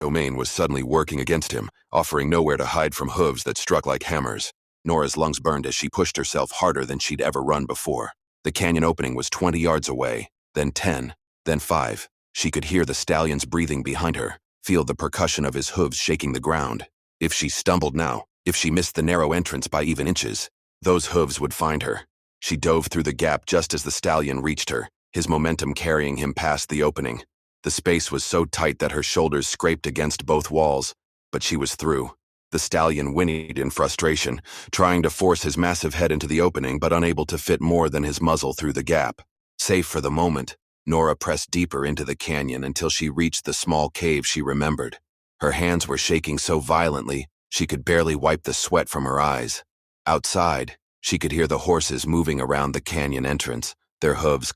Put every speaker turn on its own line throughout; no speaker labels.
domain was suddenly working against him, offering nowhere to hide from hooves that struck like hammers. Nora's lungs burned as she pushed herself harder than she'd ever run before. The canyon opening was 20 yards away, then 10, then 5. She could hear the stallion's breathing behind her, feel the percussion of his hooves shaking the ground. If she stumbled now, if she missed the narrow entrance by even inches, those hooves would find her. She dove through the gap just as the stallion reached her, his momentum carrying him past the opening. The space was so tight that her shoulders scraped against both walls, but she was through. The stallion whinnied in frustration, trying to force his massive head into the opening but unable to fit more than his muzzle through the gap. Safe for the moment, Nora pressed deeper into the canyon until she reached the small cave she remembered. Her hands were shaking so violently, she could barely wipe the sweat from her eyes. Outside, she could hear the horses moving around the canyon entrance, their hooves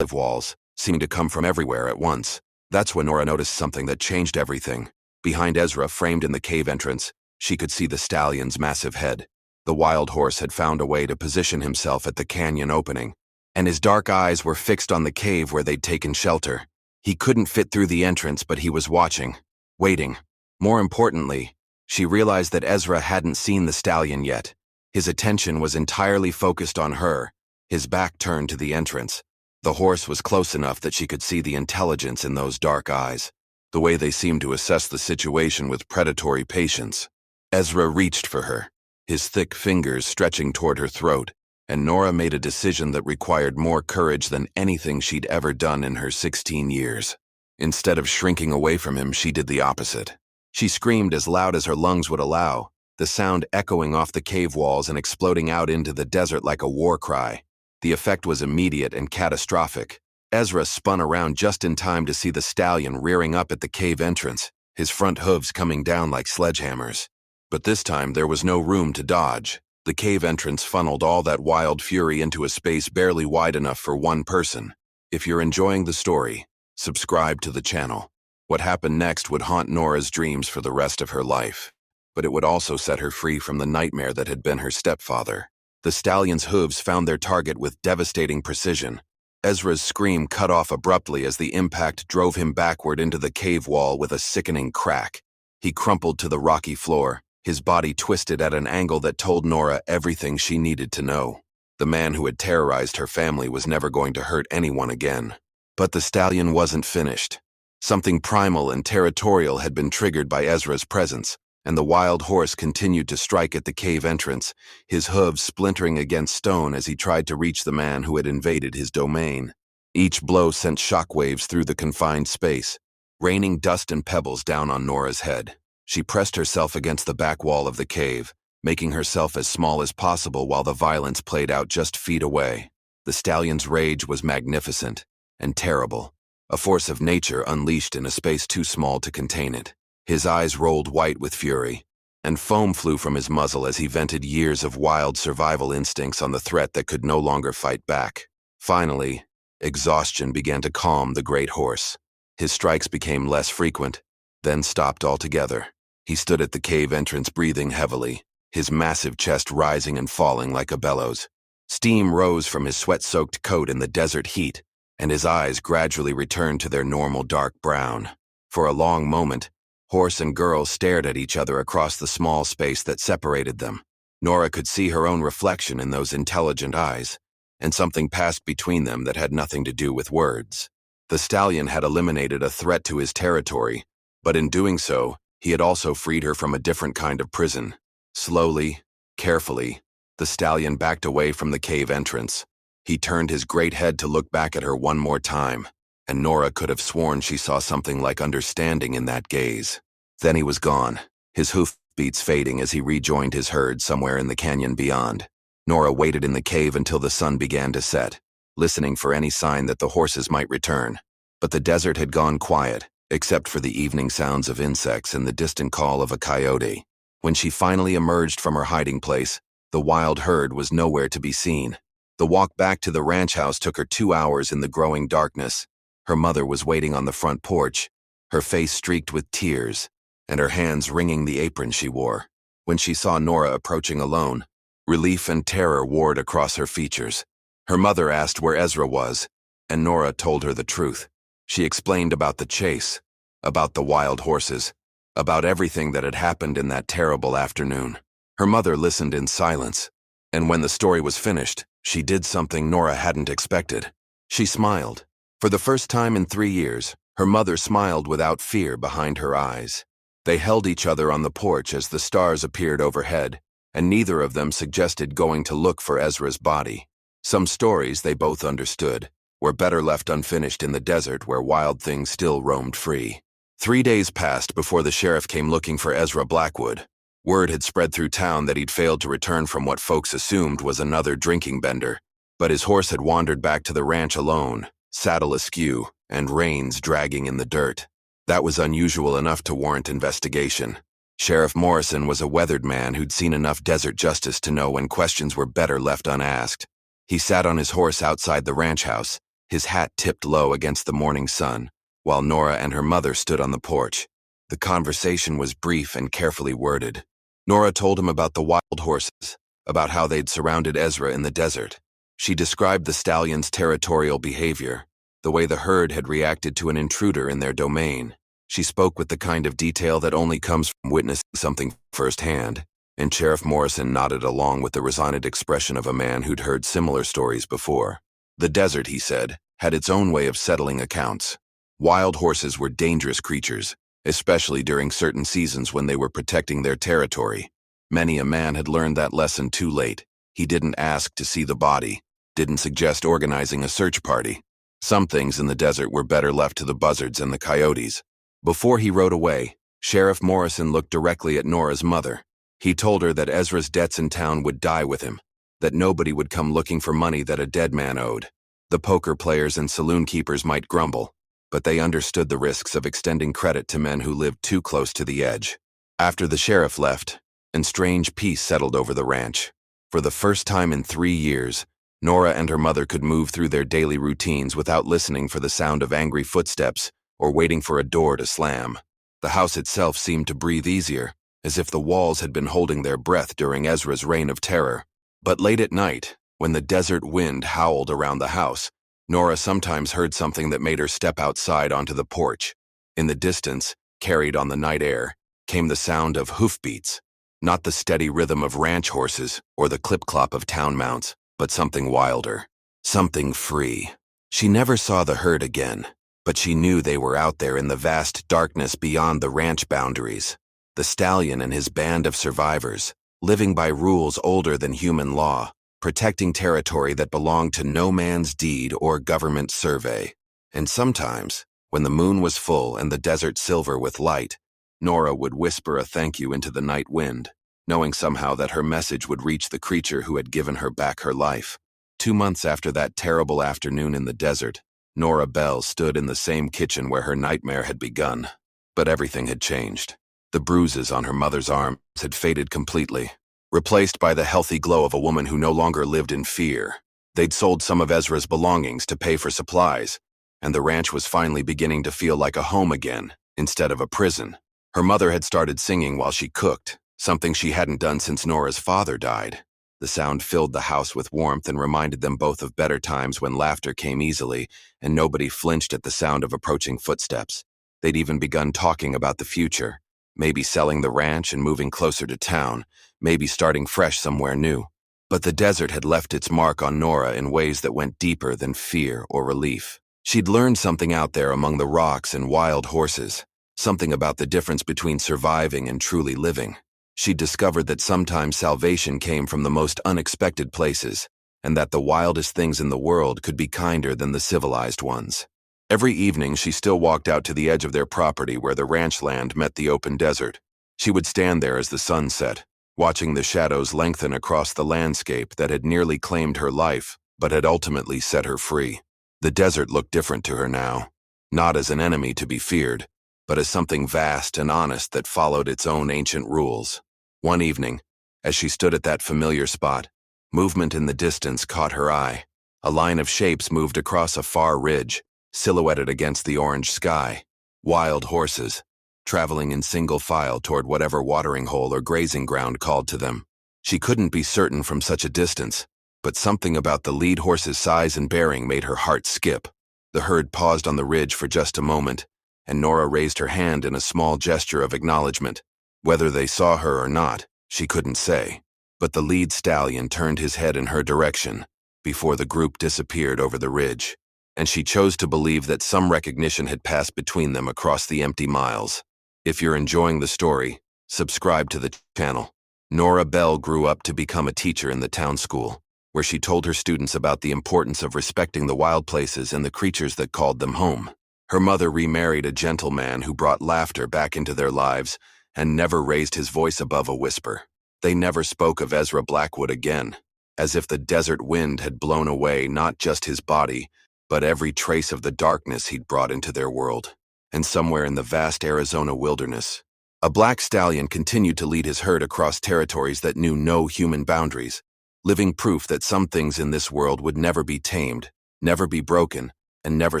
of walls, seeming to come from everywhere at once. That's when Nora noticed something that changed everything. Behind Ezra, framed in the cave entrance, she could see the stallion's massive head. The wild horse had found a way to position himself at the canyon opening, and his dark eyes were fixed on the cave where they'd taken shelter. He couldn't fit through the entrance, but he was watching, waiting. More importantly, she realized that Ezra hadn't seen the stallion yet. His attention was entirely focused on her, his back turned to the entrance. The horse was close enough that she could see the intelligence in those dark eyes, the way they seemed to assess the situation with predatory patience. Ezra reached for her, his thick fingers stretching toward her throat, and Nora made a decision that required more courage than anything she'd ever done in her 16 years. Instead of shrinking away from him, she did the opposite. She screamed as loud as her lungs would allow, the sound echoing off the cave walls and exploding out into the desert like a war cry. The effect was immediate and catastrophic. Ezra spun around just in time to see the stallion rearing up at the cave entrance, his front hooves coming down like sledgehammers. But this time there was no room to dodge. The cave entrance funneled all that wild fury into a space barely wide enough for one person. If you're enjoying the story, subscribe to the channel. What happened next would haunt Nora's dreams for the rest of her life, but it would also set her free from the nightmare that had been her stepfather. The stallion's hooves found their target with devastating precision. Ezra's scream cut off abruptly as the impact drove him backward into the cave wall with a sickening crack. He crumpled to the rocky floor, his body twisted at an angle that told Nora everything she needed to know. The man who had terrorized her family was never going to hurt anyone again. But the stallion wasn't finished. Something primal and territorial had been triggered by Ezra's presence, and the wild horse continued to strike at the cave entrance, his hooves splintering against stone as he tried to reach the man who had invaded his domain. Each blow sent shockwaves through the confined space, raining dust and pebbles down on Nora's head. She pressed herself against the back wall of the cave, making herself as small as possible while the violence played out just feet away. The stallion's rage was magnificent and terrible, a force of nature unleashed in a space too small to contain it. His eyes rolled white with fury, and foam flew from his muzzle as he vented years of wild survival instincts on the threat that could no longer fight back. Finally, exhaustion began to calm the great horse. His strikes became less frequent, then stopped altogether. He stood at the cave entrance breathing heavily, his massive chest rising and falling like a bellows. Steam rose from his sweat-soaked coat in the desert heat, and his eyes gradually returned to their normal dark brown. For a long moment, horse and girl stared at each other across the small space that separated them. Nora could see her own reflection in those intelligent eyes, and something passed between them that had nothing to do with words. The stallion had eliminated a threat to his territory, but in doing so, he had also freed her from a different kind of prison. Slowly, carefully, the stallion backed away from the cave entrance. He turned his great head to look back at her one more time, and Nora could have sworn she saw something like understanding in that gaze. Then he was gone, his hoofbeats fading as he rejoined his herd somewhere in the canyon beyond. Nora waited in the cave until the sun began to set, listening for any sign that the horses might return. But the desert had gone quiet, except for the evening sounds of insects and the distant call of a coyote. When she finally emerged from her hiding place, the wild herd was nowhere to be seen. The walk back to the ranch house took her 2 hours in the growing darkness. Her mother was waiting on the front porch, her face streaked with tears, and her hands wringing the apron she wore. When she saw Nora approaching alone, relief and terror warred across her features. Her mother asked where Ezra was, and Nora told her the truth. She explained about the chase, about the wild horses, about everything that had happened in that terrible afternoon. Her mother listened in silence, and when the story was finished, she did something Nora hadn't expected. She smiled. For the first time in 3 years, her mother smiled without fear behind her eyes. They held each other on the porch as the stars appeared overhead, and neither of them suggested going to look for Ezra's body. Some stories, they both understood, were better left unfinished in the desert where wild things still roamed free. 3 days passed before the sheriff came looking for Ezra Blackwood. Word had spread through town that he'd failed to return from what folks assumed was another drinking bender, but his horse had wandered back to the ranch alone, saddle askew, and reins dragging in the dirt. That was unusual enough to warrant investigation. Sheriff Morrison was a weathered man who'd seen enough desert justice to know when questions were better left unasked. He sat on his horse outside the ranch house, his hat tipped low against the morning sun, while Nora and her mother stood on the porch. The conversation was brief and carefully worded. Nora told him about the wild horses, about how they'd surrounded Ezra in the desert. She described the stallion's territorial behavior, the way the herd had reacted to an intruder in their domain. She spoke with the kind of detail that only comes from witnessing something firsthand, and Sheriff Morrison nodded along with the resigned expression of a man who'd heard similar stories before. The desert, he said, had its own way of settling accounts. Wild horses were dangerous creatures, especially during certain seasons when they were protecting their territory. Many a man had learned that lesson too late. He didn't ask to see the body, didn't suggest organizing a search party. Some things in the desert were better left to the buzzards and the coyotes. Before he rode away, Sheriff Morrison looked directly at Nora's mother. He told her that Ezra's debts in town would die with him, that nobody would come looking for money that a dead man owed. The poker players and saloon keepers might grumble, but they understood the risks of extending credit to men who lived too close to the edge. After the sheriff left, and strange peace settled over the ranch. For the first time in 3 years, Nora and her mother could move through their daily routines without listening for the sound of angry footsteps or waiting for a door to slam. The house itself seemed to breathe easier, as if the walls had been holding their breath during Ezra's reign of terror. But late at night, when the desert wind howled around the house, Nora sometimes heard something that made her step outside onto the porch. In the distance, carried on the night air, came the sound of hoofbeats, not the steady rhythm of ranch horses or the clip-clop of town mounts, but something wilder, something free. She never saw the herd again, But she knew they were out there in the vast darkness beyond the ranch boundaries. The stallion and his band of survivors, living by rules older than human law, protecting territory that belonged to no man's deed or government survey. And sometimes, when the moon was full and the desert silver with light, Nora would whisper a thank you into the night wind, knowing somehow that her message would reach the creature who had given her back her life. 2 months after that terrible afternoon in the desert, Nora Bell stood in the same kitchen where her nightmare had begun. But everything had changed. The bruises on her mother's arms had faded completely, replaced by the healthy glow of a woman who no longer lived in fear. They'd sold some of Ezra's belongings to pay for supplies, and the ranch was finally beginning to feel like a home again, instead of a prison. Her mother had started singing while she cooked, something she hadn't done since Nora's father died. The sound filled the house with warmth and reminded them both of better times when laughter came easily and nobody flinched at the sound of approaching footsteps. They'd even begun talking about the future, maybe selling the ranch and moving closer to town, maybe starting fresh somewhere new. But the desert had left its mark on Nora in ways that went deeper than fear or relief. She'd learned something out there among the rocks and wild horses, something about the difference between surviving and truly living. She discovered that sometimes salvation came from the most unexpected places, and that the wildest things in the world could be kinder than the civilized ones. Every evening, she still walked out to the edge of their property where the ranch land met the open desert. She would stand there as the sun set, watching the shadows lengthen across the landscape that had nearly claimed her life, but had ultimately set her free. The desert looked different to her now, not as an enemy to be feared, but as something vast and honest that followed its own ancient rules. One evening, as she stood at that familiar spot, movement in the distance caught her eye. A line of shapes moved across a far ridge, silhouetted against the orange sky. Wild horses, traveling in single file toward whatever watering hole or grazing ground called to them. She couldn't be certain from such a distance, but something about the lead horse's size and bearing made her heart skip. The herd paused on the ridge for just a moment, and Nora raised her hand in a small gesture of acknowledgement. Whether they saw her or not, she couldn't say. But the lead stallion turned his head in her direction before the group disappeared over the ridge, and she chose to believe that some recognition had passed between them across the empty miles. If you're enjoying the story, subscribe to the channel. Nora Bell grew up to become a teacher in the town school, where she told her students about the importance of respecting the wild places and the creatures that called them home. Her mother remarried a gentleman who brought laughter back into their lives and never raised his voice above a whisper. They never spoke of Ezra Blackwood again, as if the desert wind had blown away not just his body, but every trace of the darkness he'd brought into their world. And somewhere in the vast Arizona wilderness, a black stallion continued to lead his herd across territories that knew no human boundaries, living proof that some things in this world would never be tamed, never be broken, and never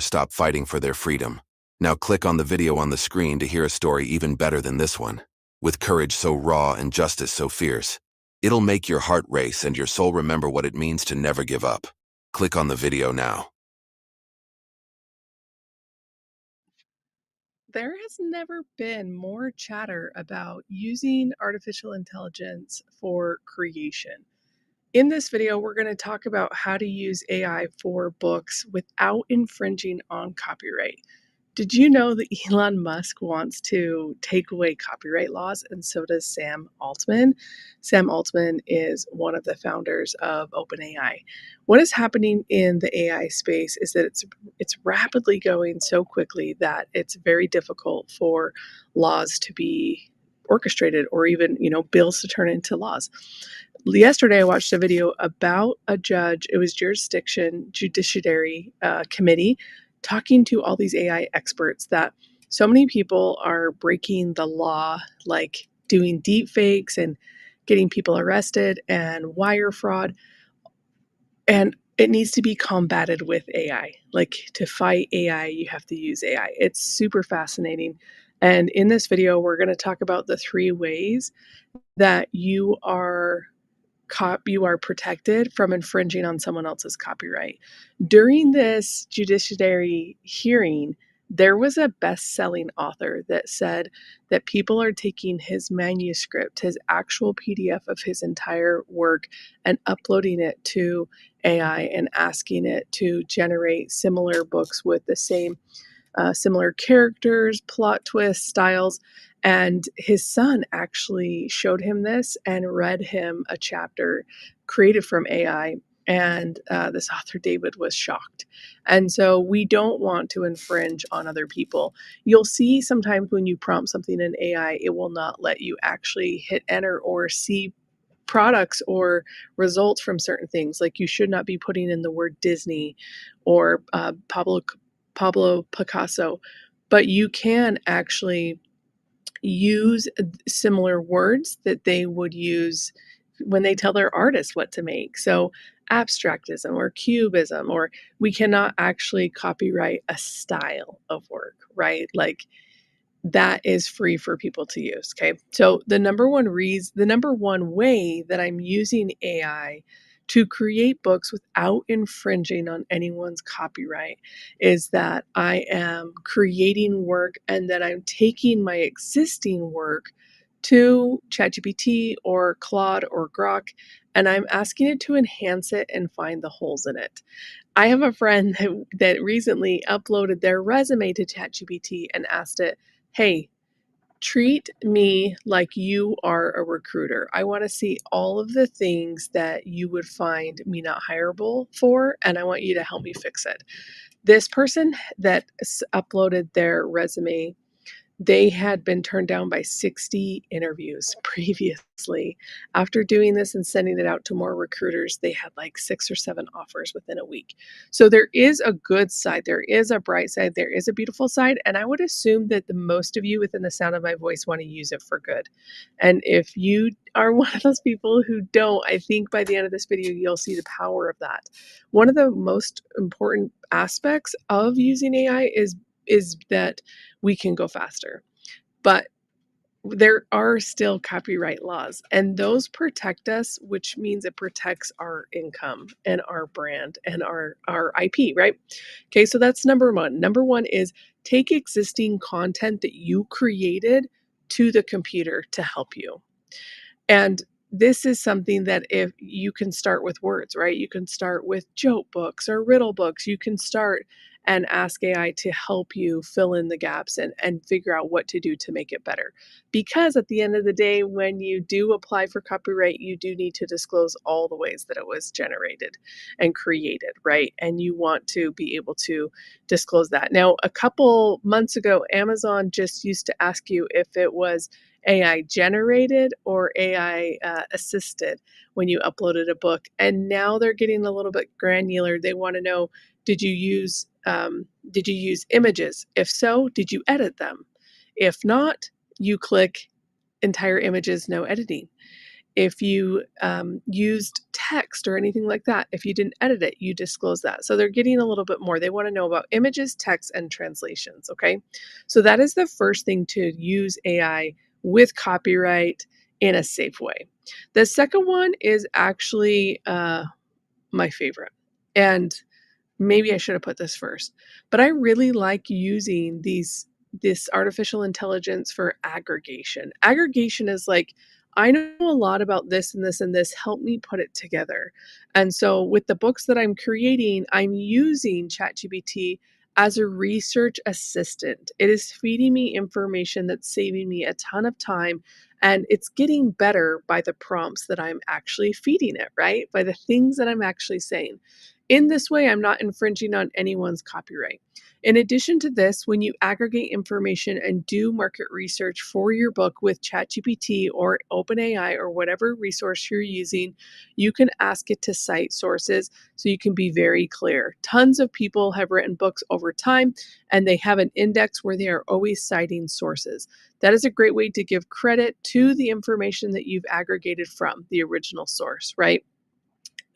stop fighting for their freedom. Now click on the video on the screen to hear a story even better than this one, with courage so raw and justice so fierce. It'll make your heart race and your soul remember what it means to never give up. Click on the video now.
There has never been more chatter about using artificial intelligence for creation. In this video, we're going to talk about how to use AI for books without infringing on copyright. Did you know that Elon Musk wants to take away copyright laws, and so does Sam Altman? Sam Altman is one of the founders of OpenAI. What is happening in the AI space is that it's rapidly going so quickly that it's very difficult for laws to be orchestrated or even, bills to turn into laws. Yesterday, I watched a video about a judge. It was judiciary committee talking to all these AI experts that so many people are breaking the law, like doing deep fakes and getting people arrested and wire fraud. And it needs to be combated with AI. Like to fight AI, you have to use AI. It's super fascinating. And in this video, we're going to talk about the 3 ways that you are protected from infringing on someone else's copyright. During this judiciary hearing, there was a best-selling author that said that people are taking his manuscript, his actual PDF of his entire work, and uploading it to AI and asking it to generate similar books with the same similar characters, plot twists, styles. And his son actually showed him this and read him a chapter created from AI. And this author, David, was shocked. And so we don't want to infringe on other people. You'll see sometimes when you prompt something in AI, it will not let you actually hit enter or see products or results from certain things. Like you should not be putting in the word Disney or Pablo Picasso, but you can actually use similar words that they would use when they tell their artists what to make. So abstractism or cubism, or we cannot actually copyright a style of work, right? Like that is free for people to use. Okay. So the number one way that I'm using AI to create books without infringing on anyone's copyright is that I am creating work and that I'm taking my existing work to ChatGPT or Claude or Grok, and I'm asking it to enhance it and find the holes in it. I have a friend that recently uploaded their resume to ChatGPT and asked it, "Hey, treat me like you are a recruiter. I want to see all of the things that you would find me not hireable for, and I want you to help me fix it." This person that uploaded their resume, they had been turned down by 60 interviews previously. After doing this and sending it out to more recruiters, they had like 6 or 7 offers within a week. So there is a good side, there is a bright side, there is a beautiful side, and I would assume that the most of you within the sound of my voice want to use it for good. And if you are one of those people who don't, I think by the end of this video, you'll see the power of that. One of the most important aspects of using AI is that we can go faster. But there are still copyright laws, and those protect us, which means it protects our income and our brand and our IP, right? Okay, so that's number one. Number one is take existing content that you created to the computer to help you. And this is something that if you can start with words, right? You can start with joke books or riddle books. You can start and ask AI to help you fill in the gaps and figure out what to do to make it better. Because at the end of the day, when you do apply for copyright, you do need to disclose all the ways that it was generated and created, right? And you want to be able to disclose that. Now, a couple months ago, Amazon just used to ask you if it was AI generated or AI assisted when you uploaded a book. And now they're getting a little bit granular. They want to know, did you use images? If so, did you edit them? If not, you click entire images, no editing. If you used text or anything like that, if you didn't edit it, you disclose that. So they're getting a little bit more. They want to know about images, text, and translations. Okay. So that is the first thing to use AI with copyright in a safe way. The second one is actually my favorite. And maybe I should have put this first, but I really like using this artificial intelligence for aggregation. Aggregation is like, I know a lot about this and this and this, help me put it together. And so with the books that I'm creating, I'm using ChatGPT as a research assistant. It is feeding me information that's saving me a ton of time, and it's getting better by the prompts that I'm actually feeding it, right? By the things that I'm actually saying. In this way, I'm not infringing on anyone's copyright. In addition to this, when you aggregate information and do market research for your book with ChatGPT or OpenAI or whatever resource you're using, you can ask it to cite sources so you can be very clear. Tons of people have written books over time and they have an index where they are always citing sources. That is a great way to give credit to the information that you've aggregated from the original source, right?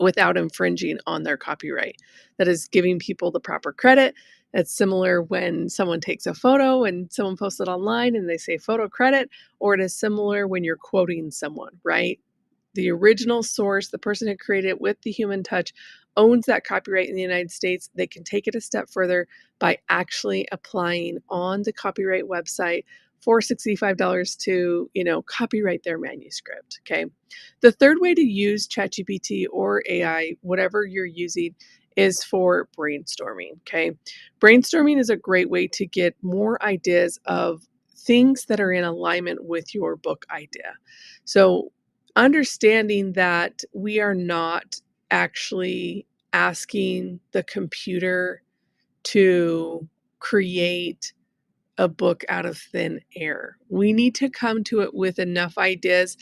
Without infringing on their copyright. That is giving people the proper credit. It's similar when someone takes a photo and someone posts it online and they say photo credit, or it is similar when you're quoting someone, right? The original source, the person who created it with the human touch, owns that copyright in the United States. They can take it a step further by actually applying on the copyright website for $65 to, copyright their manuscript. Okay. The third way to use ChatGPT or AI, whatever you're using, is for brainstorming. Okay. Brainstorming is a great way to get more ideas of things that are in alignment with your book idea. So, understanding that we are not actually asking the computer to create a book out of thin air. We need to come to it with enough ideas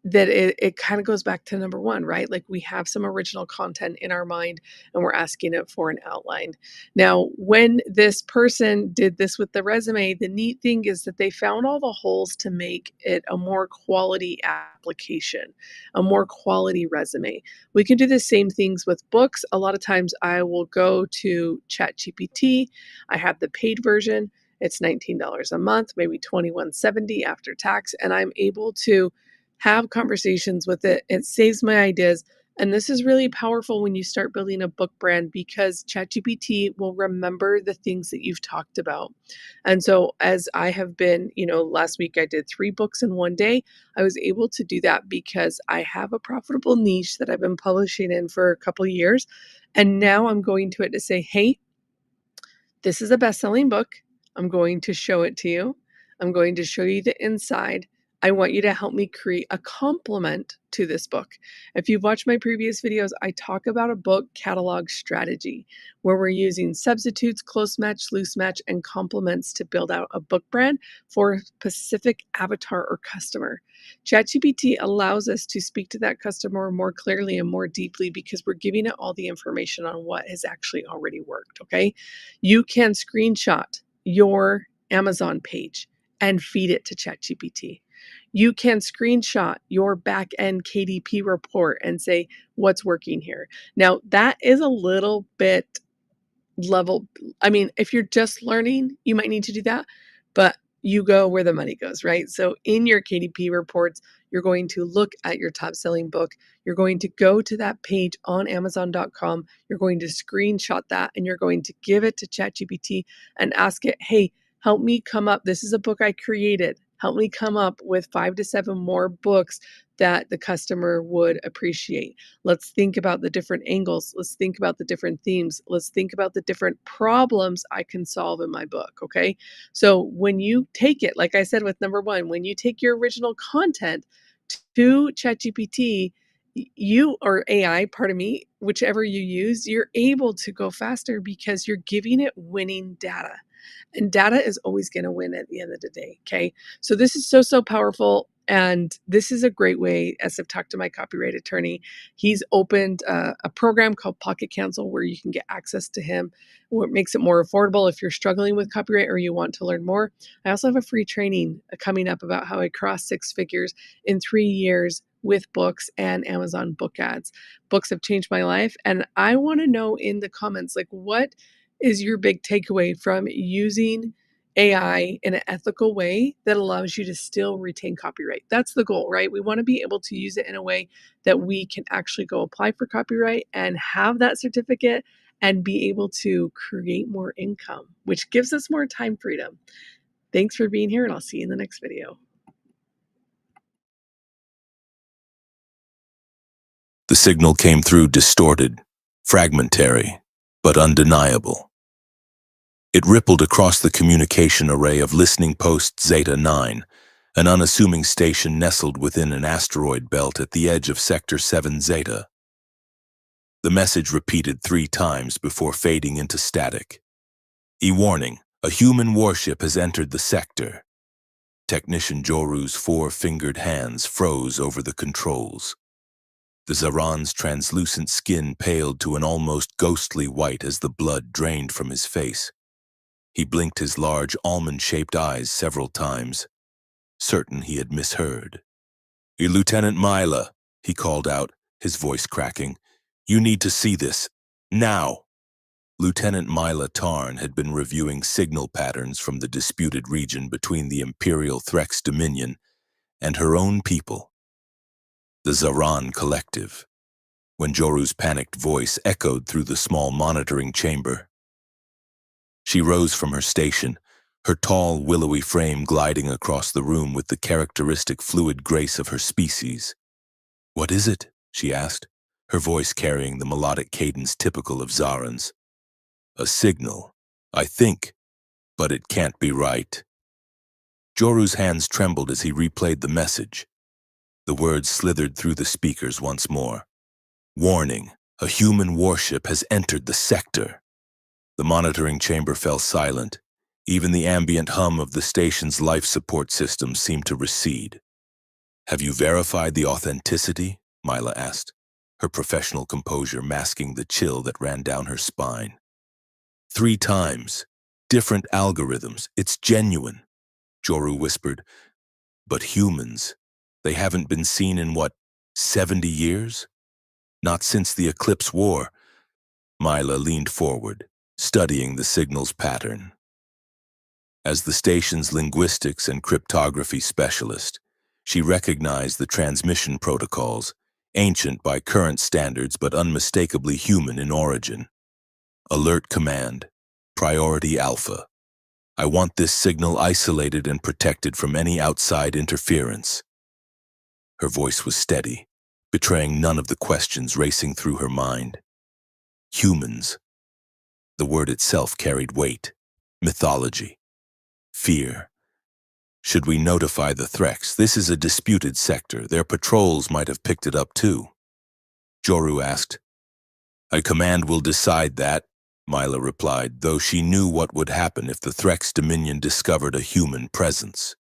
that it kinda goes back to number 1, right? Like, we have some original content in our mind, and we're asking it for an outline. Now, when this person did this with the resume, the neat thing is that they found all the holes to make it a more quality application, a more quality resume. We can do the same things with books. A lot of times, I will go to ChatGPT. I have the paid version. It's $19 a month, maybe $21.70 after tax, and I'm able to have conversations with it. It saves my ideas. And this is really powerful when you start building a book brand because ChatGPT will remember the things that you've talked about. And so, as I have been, last week I did 3 books in one day. I was able to do that because I have a profitable niche that I've been publishing in for a couple of years. And now I'm going to it to say, hey, this is a best-selling book. I'm going to show it to you. I'm going to show you the inside. I want you to help me create a complement to this book. If you've watched my previous videos, I talk about a book catalog strategy where we're using substitutes, close match, loose match, and complements to build out a book brand for a specific avatar or customer. ChatGPT allows us to speak to that customer more clearly and more deeply because we're giving it all the information on what has actually already worked, okay? You can screenshot your Amazon page and feed it to ChatGPT. You can screenshot your back end KDP report and say, what's working here? Now, that is a little bit level. I mean, if you're just learning, you might need to do that, but you go where the money goes, right? So in your KDP reports, you're going to look at your top selling book. You're going to go to that page on Amazon.com. You're going to screenshot that and you're going to give it to ChatGPT and ask it, hey, help me come up. This is a book I created. Help me come up with 5 to 7 more books that the customer would appreciate. Let's think about the different angles. Let's think about the different themes. Let's think about the different problems I can solve in my book. Okay. So when you take it, like I said with number 1, when you take your original content to ChatGPT, you or AI, pardon me, whichever you use, you're able to go faster because you're giving it winning data. And data is always going to win at the end of the day. Okay. So this is so, so powerful. And this is a great way, as I've talked to my copyright attorney, he's opened a program called Pocket Counsel where you can get access to him, what makes it more affordable if you're struggling with copyright or you want to learn more. I also have a free training coming up about how I crossed 6 figures in 3 years with books and Amazon book ads. Books have changed my life. And I want to know in the comments, like, what is your big takeaway from using AI in an ethical way that allows you to still retain copyright? That's the goal, right? We want to be able to use it in a way that we can actually go apply for copyright and have that certificate and be able to create more income, which gives us more time freedom. Thanks for being here, and I'll see you in the next video.
The signal came through distorted, fragmentary, but undeniable. It rippled across the communication array of listening post Zeta 9, an unassuming station nestled within an asteroid belt at the edge of Sector 7 Zeta. The message repeated 3 times before fading into static. E-warning, a human warship has entered the sector. Technician Joru's 4-fingered hands froze over the controls. The Zaran's translucent skin paled to an almost ghostly white as the blood drained from his face. He blinked his large almond-shaped eyes several times, certain he had misheard. Lieutenant Mila, he called out, his voice cracking. You need to see this. Now. Lieutenant Mila Tarn had been reviewing signal patterns from the disputed region between the Imperial Threx Dominion and her own people, the Zaran Collective, when Joru's panicked voice echoed through the small monitoring chamber. She rose from her station, her tall, willowy frame gliding across the room with the characteristic fluid grace of her species. What is it? She asked, her voice carrying the melodic cadence typical of Zaren's. A signal, I think, but it can't be right. Joru's hands trembled as he replayed the message. The words slithered through the speakers once more. Warning, a human warship has entered the sector. The monitoring chamber fell silent. Even the ambient hum of the station's life support system seemed to recede. Have you verified the authenticity? Mila asked, her professional composure masking the chill that ran down her spine. 3 times. Different algorithms. It's genuine, Joru whispered. But humans, they haven't been seen in what, 70 years? Not since the Eclipse War. Mila leaned forward, studying the signal's pattern. As the station's linguistics and cryptography specialist, she recognized the transmission protocols, ancient by current standards but unmistakably human in origin. Alert command, priority alpha. I want this signal isolated and protected from any outside interference. Her voice was steady, betraying none of the questions racing through her mind. Humans. The word itself carried weight, mythology, fear. Should we notify the Threx? This is a disputed sector. Their patrols might have picked it up too. Joru asked. A command will decide that, Mila replied, though she knew what would happen if the Threx Dominion discovered a human presence.